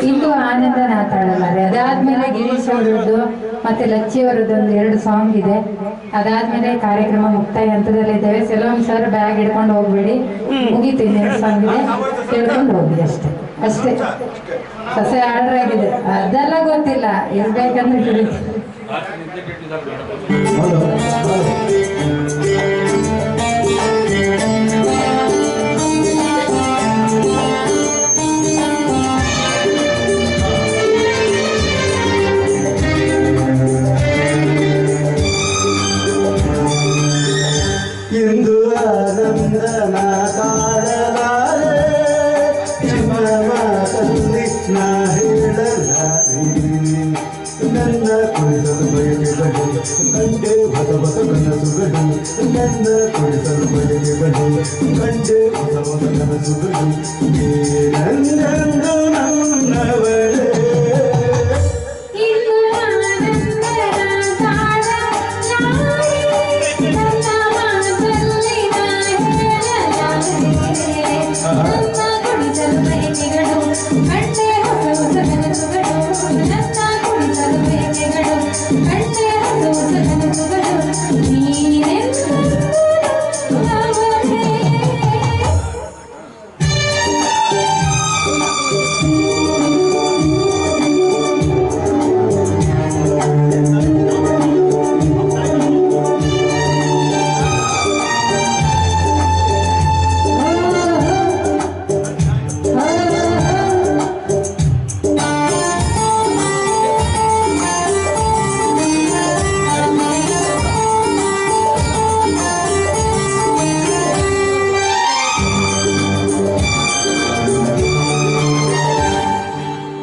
ಇಂದು ಆನಂದ ನಾತಾಡಲಾರೆ. ಅದಾದ್ಮೇಲೆ ಗಿರೀಶ್ ಅವರದ್ದು ಮತ್ತೆ ಲಚ್ಚಿ ಅವರದ್ದು ಒಂದು 2 ಸಾಂಗ್ ಇದೆ. ಅದಾದ್ಮೇಲೆ ಕಾರ್ಯಕ್ರಮ ಮುಕ್ತಾಯ ಹಂತದಲ್ಲಿದ್ದೇವೆ. ಸೆಲೋನ್ ಸರ್ ಬ್ಯಾಗ್ ಹಿಡ್ಕೊಂಡು ಹೋಗ್ಬೇಡಿ, ಮುಗೀತು. 2 ಸಾಂಗ್ ಇದೆ, ಕೇಳ್ಕೊಂಡು ಹೋಗಿ ಅಷ್ಟೇ ಅಷ್ಟೇ. ಸೊಸೆ ಆರ್ಡರ್ ಆಗಿದೆ, ಅದೆಲ್ಲ ಗೊತ್ತಿಲ್ಲ, ಇರ್ಬೇಕಂದ್ರೆ ಹಿಡಿದು. ಇಂದು ಆನಂದನ ಕಾಡಲಾರೆ, ನಿಮ್ಮ ಮಾತಲ್ಲಿ ನಾ ಹೇಳಲಾರೆ. ನನ್ನ ಕುಳಿಸಲು ಬಯಕೆಗಳು ಕಂಡೆ ಹೊಸ ಹೊಸ ಕನಸುಗಳು, ನನ್ನ ಕುಳಿಸಲು ಬಯಕೆಗಳು ಕಂಡೆ ಹೊಸ ಹೊಸ ಕನಸುಗಳು. ಏನಂದು ನನ್ನವಳೇ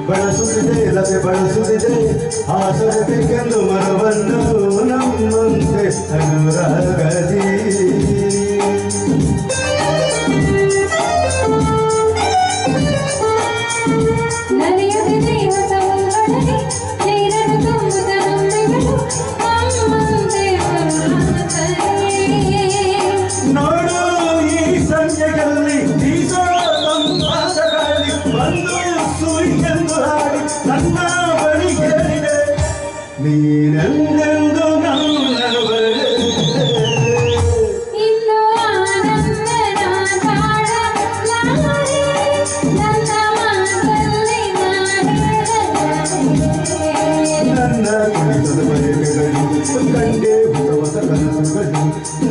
ಬಳಸುತ್ತಿದೆ ಲತೆ ಬಳಸುತ್ತಿದೆ ಆಸರಬೇಕೆಂದು ಮರವನ್ನು ನಮ್ಮಂತೆ ಅನುರಾಗದಿ. ನೋಡು ಈ ಸಂಜೆಯಲ್ಲಿ ಬೀಸೋ ಸಂಪಾಸಗಳಲ್ಲಿ ಬಂದು ಸೂರ್ಯನೆಂದು ಹಾಡಿ ನನ್ನ ಬಳಿ ಹೇಳಿದೆ, ನೀನೆಂದೆಂದು ನನ್ನವಳೇ. ನನ್ನ ಕುಳಿಸಲು ಬಯಕೆಗಳು ಕಂಡೆ ಹೊಸ ಹೊಸ ಕನಸುಗಳು,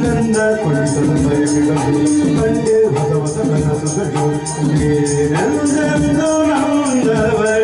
ನನ್ನ ಕುಳಿಸಲು ಬಯಕೆಗಳು ಕಂಡೆ ಹೊಸ ಹೊಸ ಕನಸುಗಳು. ನೀನೆಂದೆಂದು ನನ್ನವಳೇ.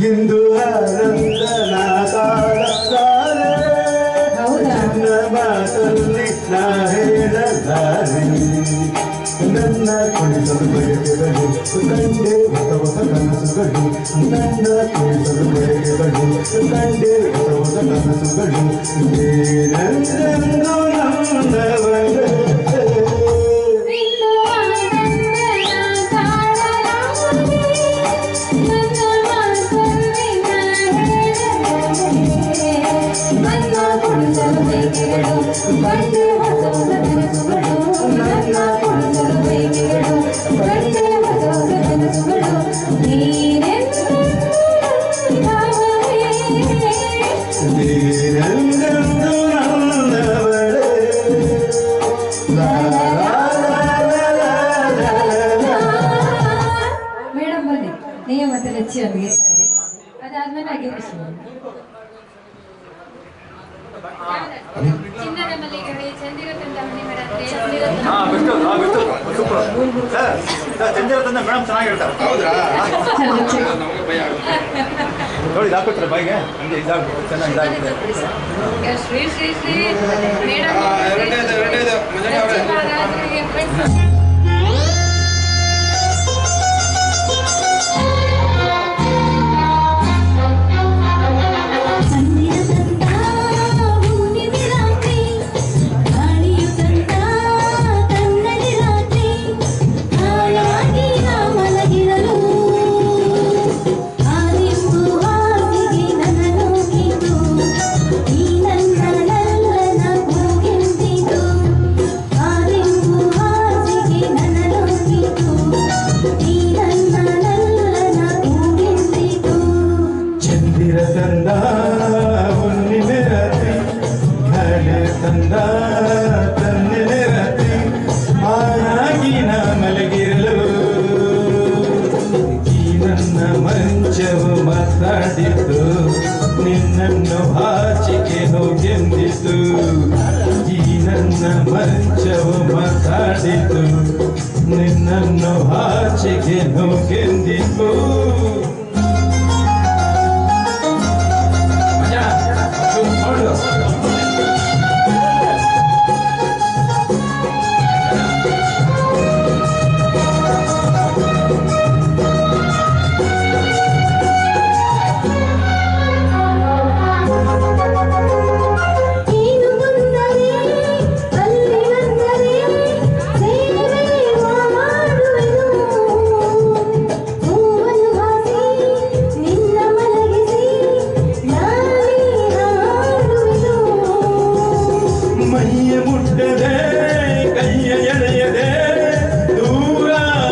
ಇಂದು ಆನಂದನ ತಾಳಲಾರೆ ನನ್ನ ಮಾತಲ್ಲಿ ನಾ ಹೇಳಲಾರೆ ನನ್ನ ಕುಣಿಸಲು ಬಯಕೆಗಳು ಕಂಡೆ ಹೊಸ ಹೊಸ ಕನಸುಗಳು ನನ್ನ ಕುಣಿಸಲು ಬಯಕೆಗಳು ಕಂಡೆ ಹೊಸ ಹೊಸ ಕನಸುಗಳು ಏನೆಂದೆಂದು ನನ್ನವರೇ ಮೇಡಮ್ ಬನ್ನಿ ನೀವು ಮತ್ತೆ ಲಚ್ಚಿ ಅವ್ರಿಗೆ ಅದಾದ್ಮೇಲೆ ಆಗಿರ್ಬೇಕು ಚಿನ್ನದ ಮಲ್ಲಿಗೆ ಚಂದಿರ ತಂದ ಹಣ್ಣಿ ಮೇಡಮ್ ಚಂದಿರ ತಂದ ಮೇಡಮ್ ಚೆನ್ನಾಗಿರ್ತಾರೆ ನೋಡಿ ಹಾಕೋತಾರೆ ಬಾಯಿಗೆ ಹಂಗೆ ಇದಾಗ್ಬೋದು ಚೆನ್ನಾಗಿ ಇದಾಗುತ್ತೆ ಶ್ರೀ ಶ್ರೀ ಶ್ರೀ ಮೇಡಮ್ ಮಾತಾಡಿದ್ದು ನಿನ್ನನ್ನು ಆಚೆಗೆ ಹೋಗೆಂದಿದ್ದು ಈ ನನ್ನ ಮಂಚವು ಮಾತಾಡಿದ್ದು ನಿನ್ನನ್ನು ಆಚೆಗೆ ಹೋಗೆಂದಿದ್ದು ಮೈಯ ಮುಟ್ಟದೆ ಕೈಯ ಎಳೆಯದೆ ದೂರ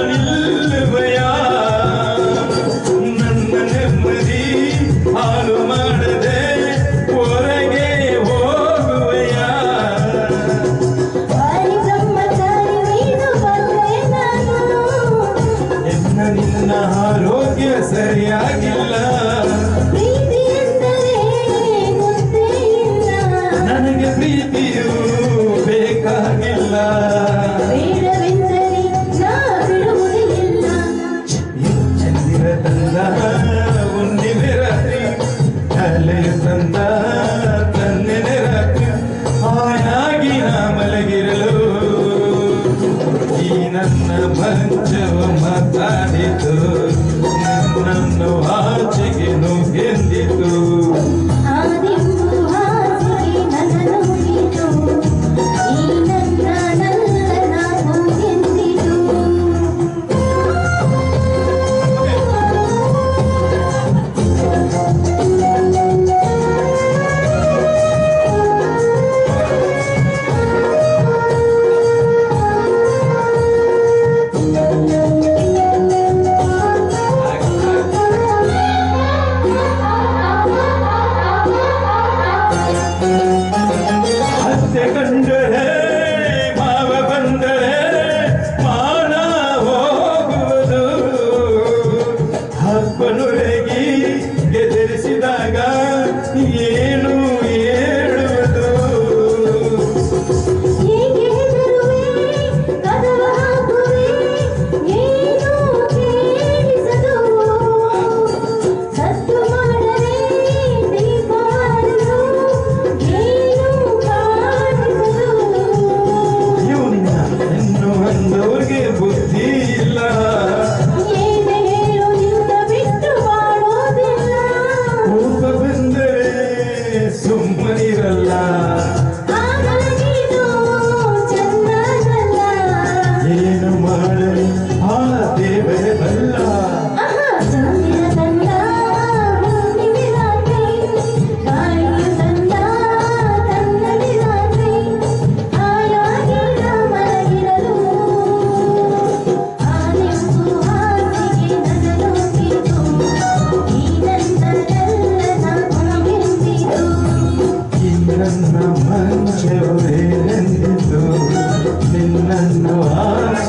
ನಿಲ್ಲುವೆಯ ನನ್ನ ನೆಮ್ಮದಿ ಹಾಳು ಮಾಡದೆ ಹೊರಗೆ ಹೋಗುವೆಯ ಎನ್ನ ನಿನ್ನ ಆರೋಗ್ಯ ಸರಿಯಾಗಿಲ್ಲ ನನಗೆ ಪ್ರೀತಿಯು ಬೇಕಾಗಿಲ್ಲ ಚಂದಿರ ತಂದ ಹುಣ್ಣಿಮೆ ರಾತ್ರಿ ಅಲೆಯು ತಂದ ತನ್ನೆನೆ ರಾತ್ರಿ ಹಾಯಾಗಿ ನಾ ಮಲಗಿರಲು ಈ ನನ್ನ ಮಂಚವು ಮಾತಾಡಿತು ನನ್ನನ್ನು ಆಚೆಗೆ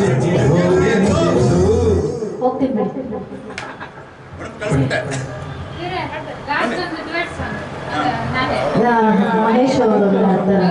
ಆಸೆಗೆ ಹೋಗೆಂದೆಂದು ಹೋಗ್ತೀನಿ ಬಿಡಿ. ಮಹೇಶ್ ಅವರು ಹಾಡ್ತಾರೆ.